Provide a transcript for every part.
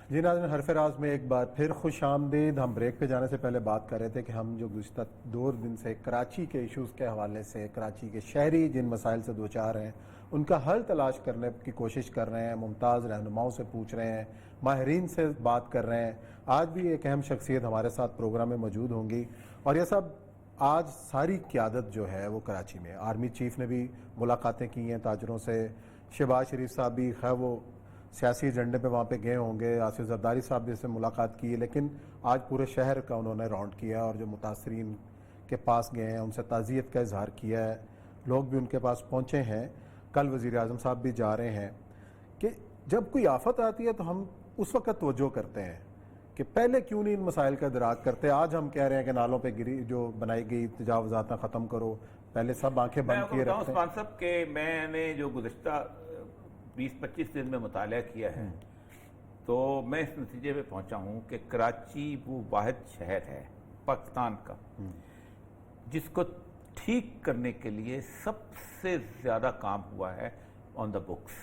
जी नाज़रीन, हरफ राज में एक बार फिर खुश आमदीद। हम ब्रेक पे जाने से पहले बात कर रहे थे कि हम जो गुज़िश्ता 2 दिन से कराची के इशूज़ के हवाले से, कराची के शहरी जिन मसाइल से दो चार हैं उनका हल तलाश करने की कोशिश कर रहे हैं, मुमताज़ रहनुमाओं से पूछ रहे हैं, माहिरीन से बात कर रहे हैं। आज भी एक अहम शख्सियत हमारे साथ प्रोग्राम में मौजूद होंगी और यह सब आज सारी क़यादत जो है वो कराची में। आर्मी चीफ ने भी मुलाकातें की हैं ताजरों से, शहबाज शरीफ साहब भी खैर वो सियासी एजेंडे पे वहाँ पे गए होंगे, आसिफ जरदारी साहब भी से मुलाकात की है, लेकिन आज पूरे शहर का उन्होंने राउंड किया और जो मुतासरीन के पास गए हैं उनसे ताज़ियत का इजहार किया है। लोग भी उनके पास पहुँचे हैं। कल वज़ीर आज़म साहब भी जा रहे हैं कि जब कोई आफत आती है तो हम उस वक्त तवज्जो करते हैं कि पहले क्यों नहीं इन मसाइल का इदराक करते। आज हम कह रहे हैं कि नालों पे गिरी जो बनाई गई तजावज़ात ख़त्म करो, पहले सब आंखें बंद किए रखते हैं। मैंने जो गुज़िश्ता 20-25 दिन में मुताला किया है तो मैं इस नतीजे पे पहुंचा हूं कि कराची वो वाहिद शहर है पाकिस्तान का जिसको ठीक करने के लिए सबसे ज्यादा काम हुआ है ऑन द बुक्स,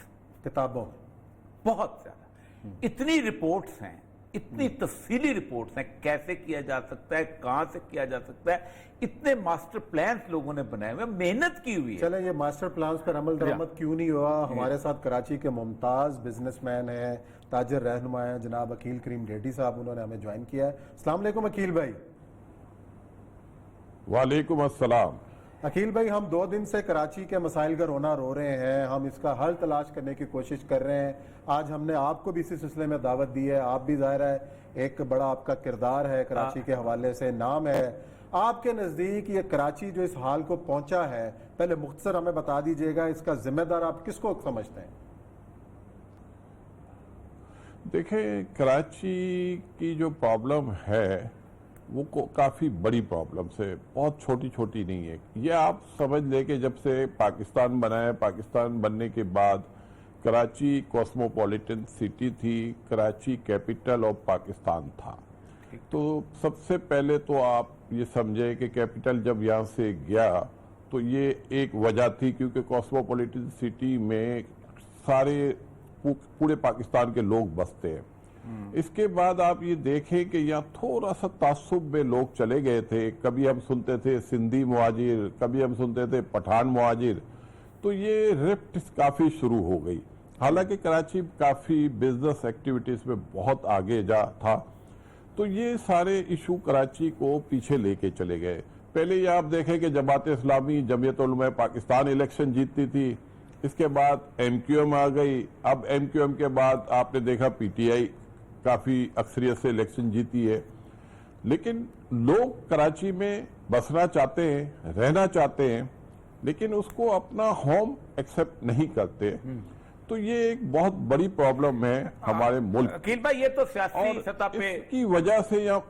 किताबों में बहुत ज्यादा। इतनी रिपोर्ट्स हैं, इतनी तफसीली रिपोर्ट्स हैं, कैसे किया जा सकता है, कहां से किया जा सकता है, इतने मास्टर प्लान्स लोगों ने बनाए हुए, मेहनत की हुई है। चले ये मास्टर प्लान्स पर अमल दरामद क्यों नहीं हुआ। हमारे साथ कराची के मुमताज बिजनेसमैन हैं, ताजर रहनुमा हैं, जनाब अकील करीम ढेडी साहब, उन्होंने हमें ज्वाइन किया है। अस्सलाम वालेकुम अकील भाई। वालेकुम अस्सलाम। अकील भाई, हम 2 दिन से कराची के मसाइल का रोना रो रहे हैं, हम इसका हल तलाश करने की कोशिश कर रहे हैं। आज हमने आपको भी इसी सिलसिले में दावत दी है। आप भी ज़ाहिर है एक बड़ा आपका किरदार है कराची के हवाले से, नाम है। आपके नज़दीक ये कराची जो इस हाल को पहुंचा है, पहले मुख्तसर हमें बता दीजिएगा, इसका जिम्मेदार आप किसको समझते हैं? देखें, कराची की जो प्रॉब्लम है वो काफ़ी बड़ी प्रॉब्लम से, बहुत छोटी छोटी नहीं है। ये आप समझ ले कि जब से पाकिस्तान बना है, पाकिस्तान बनने के बाद कराची कॉस्मोपॉलिटन सिटी थी, कराची कैपिटल ऑफ पाकिस्तान था। तो सबसे पहले तो आप ये समझे कि कैपिटल जब यहाँ से गया तो ये एक वजह थी, क्योंकि कॉस्मोपॉलिटन सिटी में सारे पूरे पाकिस्तान के लोग बसते हैं। इसके बाद आप ये देखें कि यहाँ थोड़ा सा तासुब में लोग चले गए थे। कभी हम सुनते थे सिंधी मुहाजिर, कभी हम सुनते थे पठान मुहाजिर, तो ये रिफ्ट काफ़ी शुरू हो गई। हालांकि कराची काफ़ी बिजनेस एक्टिविटीज़ में बहुत आगे जा था, तो ये सारे इशू कराची को पीछे लेके चले गए। पहले ये आप देखें कि जमात इस्लामी, जमीयत उलमा पाकिस्तान इलेक्शन जीतती थी, इसके बाद MQM आ गई। अब MQM के बाद आपने देखा PTI काफ़ी अक्सरियत से इलेक्शन जीती है। लेकिन लोग कराची में बसना चाहते हैं, रहना चाहते हैं, लेकिन उसको अपना होम एक्सेप्ट नहीं करते। तो ये एक बहुत बड़ी प्रॉब्लम है हमारे मुल्क। अकील भाई, ये तो सियासी सतह पे की वजह से यहाँ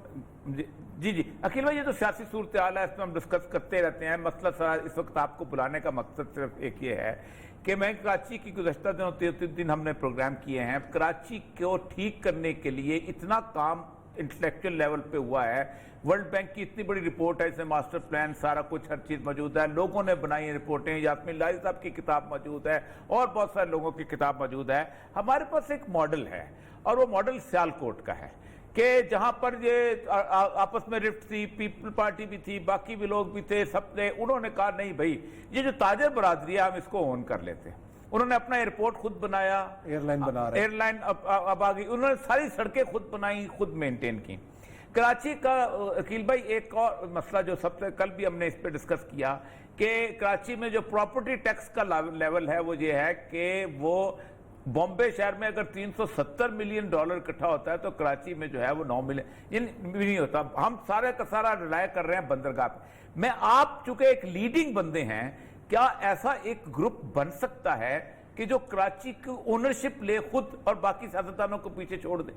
जी अकील भाई, ये तो सियासी सूरत हाल है, इसमें हम डिस्कस करते रहते हैं। मसला सारा इस वक्त आपको बुलाने का मकसद सिर्फ एक ये है कि मैं कराची की गुज़श्ता दिनों 3 दिन हमने प्रोग्राम किए हैं। कराची को ठीक करने के लिए इतना काम इंटेलेक्चुअल लेवल पे हुआ है। वर्ल्ड बैंक की इतनी बड़ी रिपोर्ट है, इसमें मास्टर प्लान सारा कुछ हर चीज़ मौजूद है, लोगों ने बनाई रिपोर्टें, यास्मीन लारी साहब की किताब मौजूद है और बहुत सारे लोगों की किताब मौजूद है। हमारे पास एक मॉडल है और वो मॉडल सियालकोट का है कि जहां पर ये आपस में रिफ्ट थी, पीपल पार्टी भी थी, बाकी भी लोग भी थे, सब ने, उन्होंने कहा नहीं भाई ये जो ताजर बरादरी है हम इसको ओन कर लेते हैं। उन्होंने अपना एयरपोर्ट खुद बनाया, एयरलाइन बना रहे, एयरलाइन अब आ गई, उन्होंने सारी सड़कें खुद बनाई, खुद मेंटेन की। कराची का अकील भाई एक और मसला जो सबसे कल भी हमने इस पर डिस्कस किया कि कराची में जो प्रॉपर्टी टैक्स का लेवल है वो ये है कि वो बॉम्बे शहर में अगर $370 मिलियन इकट्ठा होता है तो कराची में जो है वो 9 मिलियन भी नहीं होता। हम सारे का सारा रिलाय कर रहे हैं बंदरगाह पे। मैं आप चूंकि एक लीडिंग बंदे हैं, क्या ऐसा एक ग्रुप बन सकता है कि जो कराची की ओनरशिप ले खुद और बाकी सियासतदानों को पीछे छोड़ दे?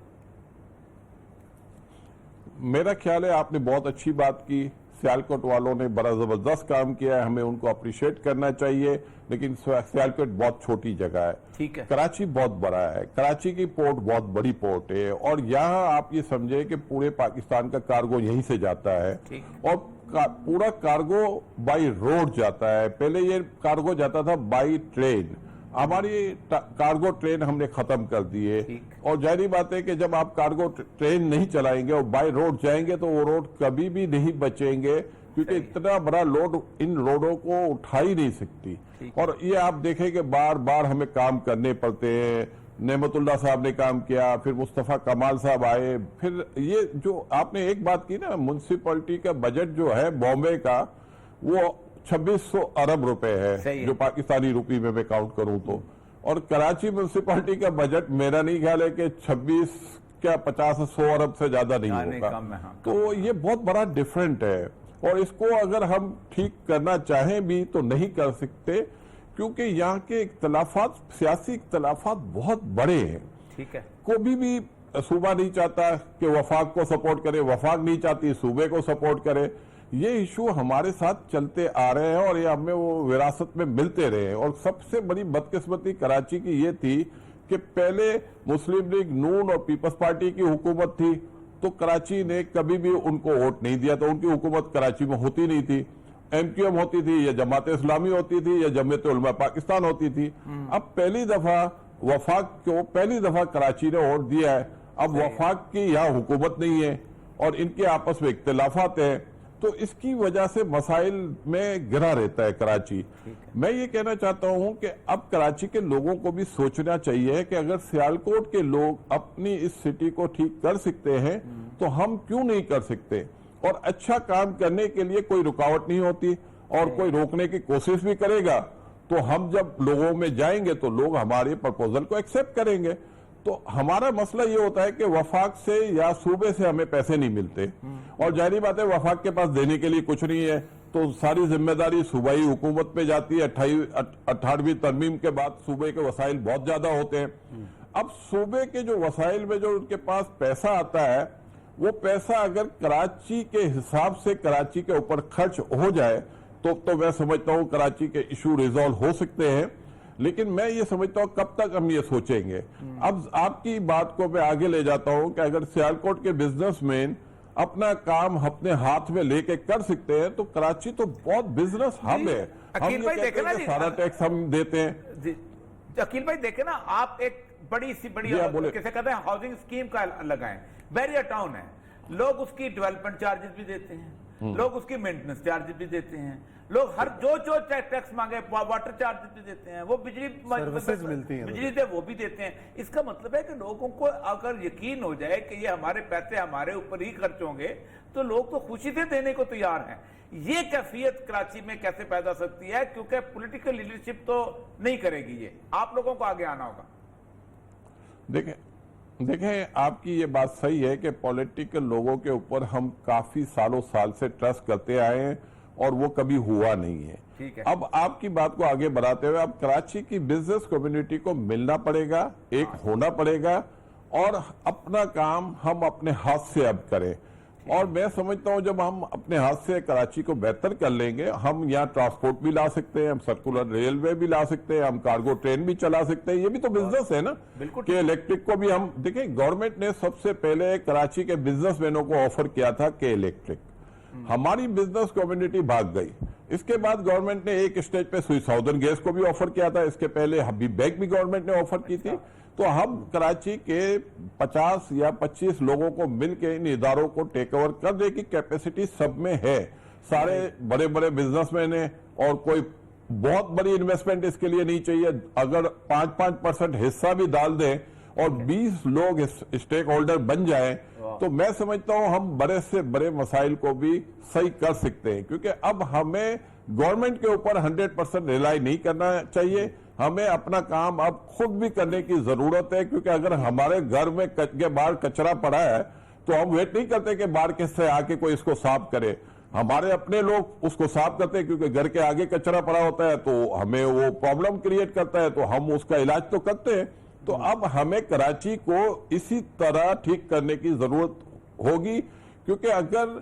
मेरा ख्याल है आपने बहुत अच्छी बात की। सियालकोट वालों ने बड़ा जबरदस्त काम किया है, हमें उनको अप्रिशिएट करना चाहिए। लेकिन सियालकोट बहुत छोटी जगह है, ठीक है। कराची बहुत बड़ा है, कराची की पोर्ट बहुत बड़ी पोर्ट है और यहाँ आप ये समझे कि पूरे पाकिस्तान का कार्गो यहीं से जाता है और पूरा कार्गो बाई रोड जाता है। पहले ये कार्गो जाता था बाई ट्रेन, हमारी कार्गो ट्रेन हमने खत्म कर दी है। और जाहिर बात है कि जब आप कार्गो ट्रेन नहीं चलाएंगे और बाय रोड जाएंगे तो वो रोड कभी भी नहीं बचेंगे, क्योंकि इतना बड़ा लोड इन रोडों को उठा ही नहीं सकती। और ये आप देखें कि बार बार हमें काम करने पड़ते हैं। नेमतुल्ला साहब ने काम किया, फिर मुस्तफा कमाल साहब आए, फिर ये जो आपने एक बात की ना, म्युनिसिपैलिटी का बजट जो है बॉम्बे का वो 2600 अरब रुपए है, जो पाकिस्तानी रुपये में मैं काउंट करूं तो। और कराची म्युनिसिपैलिटी का बजट मेरा नहीं ख्याल है कि 26 क्या 50-100 अरब से ज्यादा नहीं होगा। तो ये बहुत बड़ा डिफरेंट है, और इसको अगर हम ठीक करना चाहें भी तो नहीं कर सकते, क्योंकि यहाँ के इख्तलाफात, सियासी इख्तलाफात बहुत बड़े हैं। ठीक है, कोई भी सूबा नहीं चाहता कि वफाक को सपोर्ट करे, वफाक नहीं चाहती सूबे को सपोर्ट करे। ये इशू हमारे साथ चलते आ रहे हैं और ये हमें वो विरासत में मिलते रहे हैं। और सबसे बड़ी बदकिस्मती कराची की ये थी कि पहले मुस्लिम लीग नून और पीपल्स पार्टी की हुकूमत थी, तो कराची ने कभी भी उनको वोट नहीं दिया, तो उनकी हुकूमत कराची में होती नहीं थी। MQM होती थी, या जमात इस्लामी होती थी, या जमीयत उलमा पाकिस्तान होती थी। अब पहली दफा वफाक को पहली दफा कराची ने वोट दिया है। अब वफाक की यहाँ हुकूमत नहीं है और इनके आपस में इख्तिलाफात है, तो इसकी वजह से मसाइल में गिरा रहता है कराची। मैं ये कहना चाहता हूं कि अब कराची के लोगों को भी सोचना चाहिए कि अगर सियालकोट के लोग अपनी इस सिटी को ठीक कर सकते हैं तो हम क्यों नहीं कर सकते। और अच्छा काम करने के लिए कोई रुकावट नहीं होती, और कोई रोकने की कोशिश भी करेगा तो हम जब लोगों में जाएंगे तो लोग हमारे प्रपोजल को एक्सेप्ट करेंगे। तो हमारा मसला ये होता है कि वफाक से या सूबे से हमें पैसे नहीं मिलते, और जाहिर बात है वफाक के पास देने के लिए कुछ नहीं है, तो सारी जिम्मेदारी सूबाई हुकूमत पे जाती है। 28वीं तरमीम के बाद सूबे के वसाइल बहुत ज्यादा होते हैं। अब सूबे के जो वसाइल में जो उनके पास पैसा आता है, वो पैसा अगर कराची के हिसाब से कराची के ऊपर खर्च हो जाए तो मैं समझता हूँ कराची के इशू रिजॉल्व हो सकते हैं। लेकिन मैं ये समझता हूँ कब तक हम ये सोचेंगे। अब आपकी बात को मैं आगे ले जाता हूँ कि अगर सियालकोट के बिजनेसमैन अपना काम अपने हाथ में लेके कर सकते हैं तो कराची तो बहुत बिजनेस हब है। हम ये कहते हैं सारा टैक्स हम देते हैं। अकील भाई देखे ना, आप एक बड़ी सी बड़ी कैसे कहते हैं हाउसिंग स्कीम का लगाएं। बैरियर टाउन है, लोग उसकी डेवलपमेंट चार्जेस भी देते हैं, लोग उसकी मेंटेनेंस चार्जेस भी देते हैं, लोग हर जो टैक्स मांगे वाटर चार्जेस भी देते हैं, वो बिजली सर्विसेज मिलती हैं, बिजली दे वो भी देते हैं। इसका मतलब है कि लोगों को अगर यकीन हो जाए कि ये हमारे पैसे हमारे ऊपर ही खर्च होंगे तो लोग तो खुशी से देने को तैयार हैं। ये कैफियत कराची में कैसे पैदा सकती है, क्योंकि पॉलिटिकल लीडरशिप तो नहीं करेगी, ये आप लोगों को आगे आना होगा। देखें आपकी ये बात सही है कि पॉलिटिकल लोगों के ऊपर हम काफी सालों साल से ट्रस्ट करते आए हैं और वो कभी हुआ नहीं है। ठीक है। अब आपकी बात को आगे बढ़ाते हुए अब कराची की बिजनेस कम्युनिटी को मिलना पड़ेगा, एक होना पड़ेगा और अपना काम हम अपने हाथ से अब करें। और मैं समझता हूं जब हम अपने हाथ से कराची को बेहतर कर लेंगे, हम यहाँ ट्रांसपोर्ट भी ला सकते हैं, हम सर्कुलर रेलवे भी ला सकते हैं, हम कार्गो ट्रेन भी चला सकते हैं। ये भी तो बिजनेस है ना, कि इलेक्ट्रिक को भी हम देखें। गवर्नमेंट ने सबसे पहले कराची के बिजनेसमैनों को ऑफर किया था कि इलेक्ट्रिक, हमारी बिजनेस कम्युनिटी भाग गई। इसके बाद गवर्नमेंट ने एक स्टेज पे सुई साउदर्न गैस को भी ऑफर किया था, इसके पहले हबीब बैंक भी गवर्नमेंट ने ऑफर की थी। तो हम कराची के 50 या 25 लोगों को मिलकर इन इदारों को टेक ओवर करने की कैपेसिटी सब में है। सारे बड़े बड़े बिजनेसमैन हैं और कोई बहुत बड़ी इन्वेस्टमेंट इसके लिए नहीं चाहिए। अगर 5% हिस्सा भी डाल दें और 20 लोग स्टेक होल्डर बन जाएं तो मैं समझता हूं हम बड़े से बड़े मसाइल को भी सही कर सकते हैं। क्योंकि अब हमें गवर्नमेंट के ऊपर 100% रिलाई नहीं करना चाहिए, हमें अपना काम अब खुद भी करने की जरूरत है। क्योंकि अगर हमारे घर में के बाहर कचरा पड़ा है तो हम वेट नहीं करते कि बाहर किससे आके कोई इसको साफ करे, हमारे अपने लोग उसको साफ करते हैं। क्योंकि घर के आगे कचरा पड़ा होता है तो हमें वो प्रॉब्लम क्रिएट करता है, तो हम उसका इलाज तो करते हैं। तो अब हमें कराची को इसी तरह ठीक करने की जरूरत होगी। क्योंकि अगर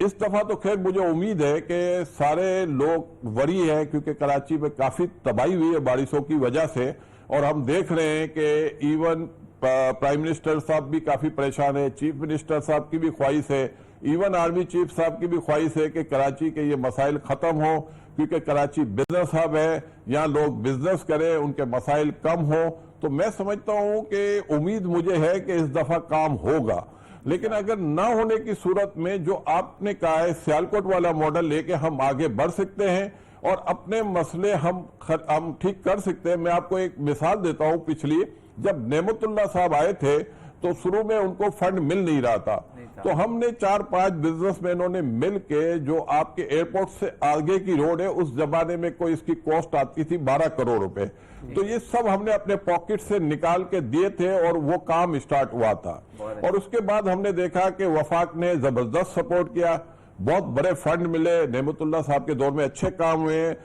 इस दफा तो खैर मुझे उम्मीद है कि सारे लोग वरी हैं, क्योंकि कराची में काफी तबाही हुई है बारिशों की वजह से, और हम देख रहे हैं कि इवन प्राइम मिनिस्टर साहब भी काफी परेशान है, चीफ मिनिस्टर साहब की भी ख्वाहिश है, इवन आर्मी चीफ साहब की भी ख्वाहिश है कि कराची के ये मसाइल खत्म हो, क्योंकि कराची बिजनेस हब है, यहाँ लोग बिजनेस करें, उनके मसाइल कम हो। तो मैं समझता हूं कि उम्मीद मुझे है कि इस दफा काम होगा। लेकिन अगर ना होने की सूरत में जो आपने कहा है सियालकोट वाला मॉडल लेके हम आगे बढ़ सकते हैं और अपने मसले हम ठीक कर सकते हैं। मैं आपको एक मिसाल देता हूं, पिछली जब नेमतुल्लाह साहब आए थे तो शुरू में उनको फंड मिल नहीं रहा था, तो हमने 4-5 बिजनेसमैनों ने मिल के, जो आपके एयरपोर्ट से आगे की रोड है, उस जमाने में कोई इसकी कॉस्ट आती थी 12 करोड़ रुपए, तो ये सब हमने अपने पॉकेट से निकाल के दिए थे और वो काम स्टार्ट हुआ था। और उसके बाद हमने देखा कि वफाक ने जबरदस्त सपोर्ट किया, बहुत बड़े फंड मिले, नेमतुल्लाह साहब के दौर में अच्छे काम हुए,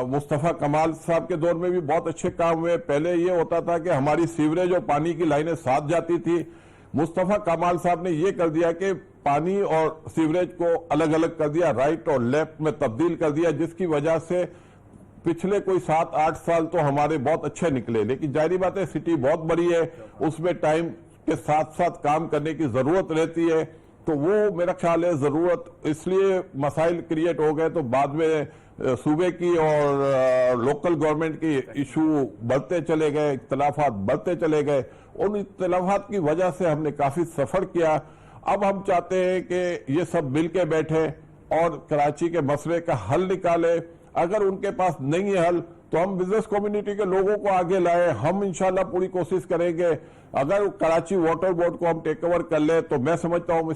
मुस्तफा कमाल साहब के दौर में भी बहुत अच्छे काम हुए। पहले ये होता था कि हमारी सीवरेज और पानी की लाइनें साथ जाती थी, मुस्तफा कमाल साहब ने ये कर दिया कि पानी और सीवरेज को अलग अलग कर दिया, राइट और लेफ्ट में तब्दील कर दिया, जिसकी वजह से पिछले कोई 7-8 साल तो हमारे बहुत अच्छे निकले। लेकिन जाहिर बात है सिटी बहुत बड़ी है, उसमें टाइम के साथ साथ काम करने की जरूरत रहती है, तो वो मेरा ख्याल है जरूरत इसलिए मसाइल क्रिएट हो गए। तो बाद में सूबे की और लोकल गवर्नमेंट की इशू बढ़ते चले गए, इख्तलाफात बढ़ते चले गए, उन इख्तलाफात की वजह से हमने काफी सफर किया। अब हम चाहते हैं कि ये सब मिल के बैठे और कराची के मसले का हल निकाले। अगर उनके पास नहीं है हल तो हम बिजनेस कम्युनिटी के लोगों को आगे लाए, हम इंशाल्लाह पूरी कोशिश करेंगे। अगर कराची वाटर बोर्ड को हम टेक ओवर कर ले तो मैं समझता हूं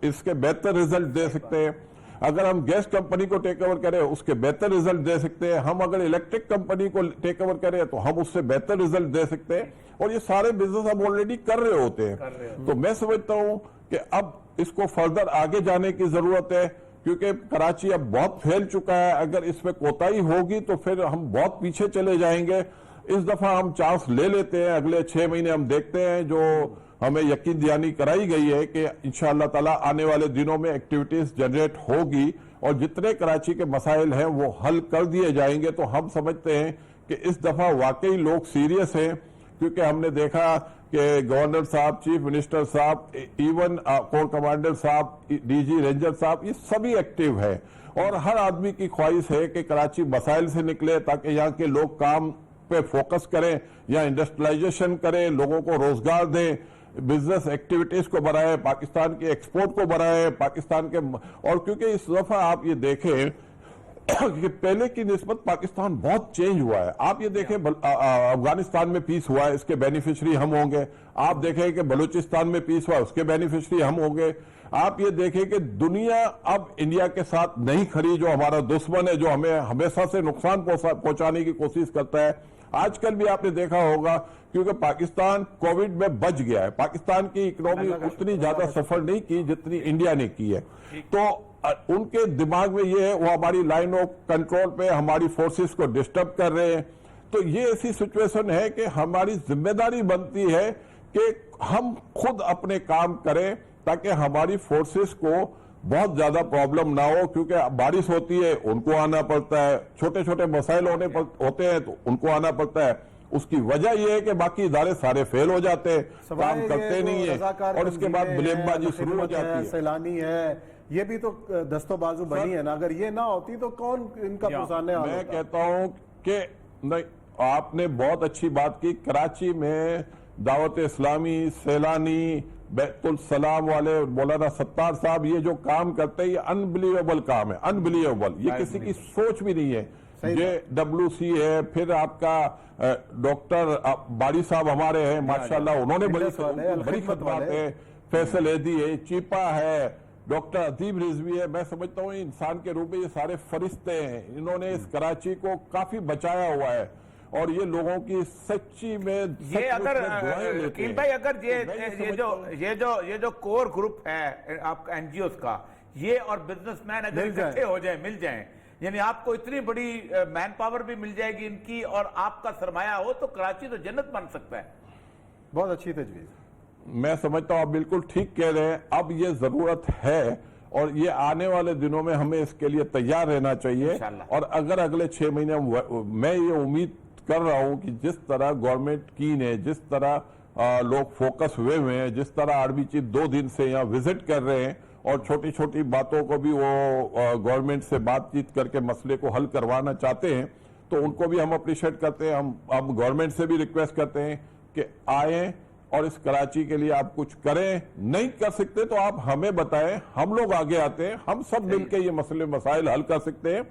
इसके बेहतर रिजल्ट दे सकते हैं। अगर हम गैस कंपनी को टेक ओवर करें उसके बेहतर रिजल्ट दे सकते हैं। हम अगर इलेक्ट्रिक कंपनी को टेक ओवर करें तो हम उससे बेहतर रिजल्ट दे सकते हैं। और ये सारे बिजनेस हम ऑलरेडी कर रहे होते हैं। तो मैं समझता हूं कि अब इसको फर्दर आगे जाने की जरूरत है, क्योंकि कराची अब बहुत फैल चुका है। अगर इसमें कोताही होगी तो फिर हम बहुत पीछे चले जाएंगे। इस दफा हम चांस ले लेते हैं, अगले 6 महीने हम देखते हैं, जो हमें यकीन दहानी कराई गई है कि इंशाअल्लाह ताला आने वाले दिनों में एक्टिविटीज जनरेट होगी और जितने कराची के मसाइल हैं वो हल कर दिए जाएंगे। तो हम समझते हैं कि इस दफा वाकई लोग सीरियस हैं, क्योंकि हमने देखा कि गवर्नर साहब, चीफ मिनिस्टर साहब, इवन कोर कमांडर साहब, डीजी रेंजर साहब, ये सभी एक्टिव है और हर आदमी की ख्वाहिश है कि कराची मसाइल से निकले, ताकि यहाँ के लोग काम पे फोकस करें या इंडस्ट्रियलाइजेशन करें, लोगों को रोजगार दें, बिजनेस एक्टिविटीज को बढ़ाए, पाकिस्तान के एक्सपोर्ट को बढ़ाए, पाकिस्तान के। और क्योंकि इस दफा आप ये देखें कि पहले की निस्बत पाकिस्तान बहुत चेंज हुआ है। आप ये देखें अफगानिस्तान में पीस हुआ है, इसके बेनिफिशियरी हम होंगे। आप देखें कि बलूचिस्तान में पीस हुआ, उसके बेनिफिशियरी हम होंगे। आप ये देखें कि दुनिया अब इंडिया के साथ नहीं खड़ी, जो हमारा दुश्मन है, जो हमें हमेशा से नुकसान पहुंचाने की कोशिश करता है। आजकल भी आपने देखा होगा, क्योंकि पाकिस्तान कोविड में बच गया है, पाकिस्तान की इकोनॉमी उतनी ज्यादा सफर नहीं की जितनी इंडिया ने की है। तो उनके दिमाग में ये है, वो हमारी लाइन ऑफ कंट्रोल पे हमारी फोर्सेस को डिस्टर्ब कर रहे हैं। तो ये ऐसी सिचुएशन है कि हमारी जिम्मेदारी बनती है कि हम खुद अपने काम करें, ताकि हमारी फोर्सेस को बहुत ज्यादा प्रॉब्लम ना हो। क्योंकि बारिश होती है उनको आना पड़ता है, छोटे छोटे मसाइल होते हैं तो उनको आना पड़ता है। उसकी वजह यह है कि बाकी इदारे सारे फेल हो जाते हैं, काम करते नहीं है और उसके बाद ब्लेमबाजी शुरू हो जाती है। सैलानी है, ये भी तो दस्तों बाजू बनी है ना, अगर ये ना होती तो कौन इनका पुसाने वाला मैं कहता हूं कि नहीं, आपने बहुत अच्छी बात की। कराची में दावत इस्लामी, सैलानी, बैतुल सलाम वाले मौलाना सत्तार साहब ये जो काम करते हैं, ये अनबिलीवेबल काम है, अनबिलीवेबल। ये किसी की सोच भी नहीं है। ये WC है, फिर आपका डॉक्टर बारी साहब हमारे हैं, माशाल्लाह, उन्होंने बड़ी खदमात है। फैसल एदी है, चीपा है, डॉक्टर अदीब रिजवी है। मैं समझता हूँ इंसान के रूप में ये सारे फरिश्ते हैं, इन्होंने इस कराची को काफी बचाया हुआ है और ये लोगों की सच्ची में ये अगर वकील भाई, अगर ये जो कोर ग्रुप है आपका एनजीओ का, ये और बिजनेसमैन अगर इकट्ठे हो जाए, मिल जाएं, यानी आपको इतनी बड़ी मैन पावर भी मिल जाएगी इनकी और आपका सरमाया हो, तो कराची तो जन्नत बन सकता है। बहुत अच्छी तजवीज। मैं समझता हूं आप बिल्कुल ठीक कह रहे हैं। अब ये जरूरत है और ये आने वाले दिनों में हमें इसके लिए तैयार रहना चाहिए। और अगर अगले 6 महीने मैं ये उम्मीद कर रहा हूं कि जिस तरह गवर्नमेंट की ने, जिस तरह लोग फोकस हुए हैं, जिस तरह आर्मी चीफ 2 दिन से यहाँ विजिट कर रहे हैं और छोटी छोटी बातों को भी वो गवर्नमेंट से बातचीत करके मसले को हल करवाना चाहते हैं, तो उनको भी हम अप्रिशिएट करते हैं। हम गवर्नमेंट से भी रिक्वेस्ट करते हैं कि आए और इस कराची के लिए आप कुछ करें। नहीं कर सकते तो आप हमें बताएं, हम लोग आगे आते हैं, हम सब मिलकर ये मसले मसाइल हल कर सकते हैं।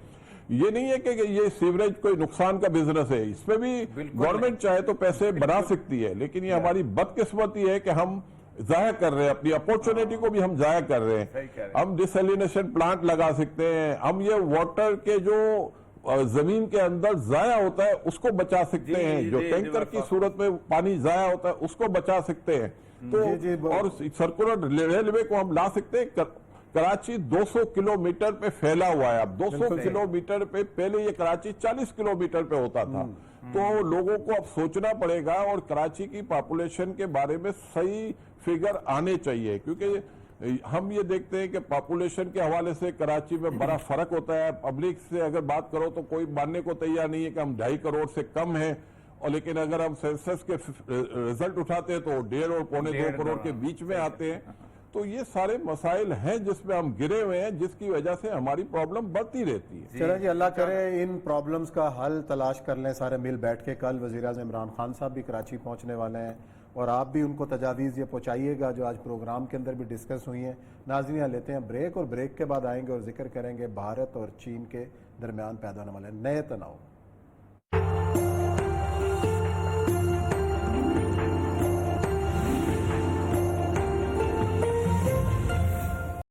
ये नहीं है कि ये सीवरेज कोई नुकसान का बिजनेस है, इसमें भी गवर्नमेंट चाहे तो पैसे बना सकती है, लेकिन ये हमारी बदकिस्मती है कि हम जाया कर रहे हैं, अपनी अपॉर्चुनिटी को भी हम जाया कर रहे हैं। हम डिसैलिनेशन प्लांट लगा सकते हैं, हम ये वाटर के जो जमीन के अंदर जाया होता है उसको बचा सकते हैं, जो टैंकर की सूरत में पानी जाया होता है उसको बचा सकते हैं। तो और सर्कुलर रेलवे को हम ला सकते हैं। कराची 200 किलोमीटर पे फैला हुआ है। अब 200 किलोमीटर पे, पहले ये कराची 40 किलोमीटर पे होता था। तो लोगों को अब सोचना पड़ेगा और कराची की पॉपुलेशन के बारे में सही फिगर आने चाहिए, क्योंकि हम ये देखते हैं कि पॉपुलेशन के हवाले से कराची में बड़ा फर्क होता है। पब्लिक से अगर बात करो तो कोई मानने को तैयार नहीं है कि हम 2.5 करोड़ से कम हैं, और लेकिन अगर हम सेंसस के रिजल्ट उठाते हैं तो 1.5 और 1.25 करोड़ के बीच में आते हैं। तो ये सारे मसाइल हैं जिसमें हम गिरे हुए हैं, जिसकी वजह से हमारी प्रॉब्लम बढ़ती रहती है। चलो जी, अल्लाह करे इन प्रॉब्लम्स का हल तलाश कर लें सारे मिल बैठ के। कल वज़ीर-ए-आज़म इमरान खान साहब भी कराची पहुंचने वाले हैं और आप भी उनको तजावीज़ ये पहुंचाइएगा जो आज प्रोग्राम के अंदर भी डिस्कस हुई हैं। नाज़रीन, यहाँ लेते हैं ब्रेक और ब्रेक के बाद आएंगे और जिक्र करेंगे भारत और चीन के दरमियान पैदा होने वाले नए तनाव।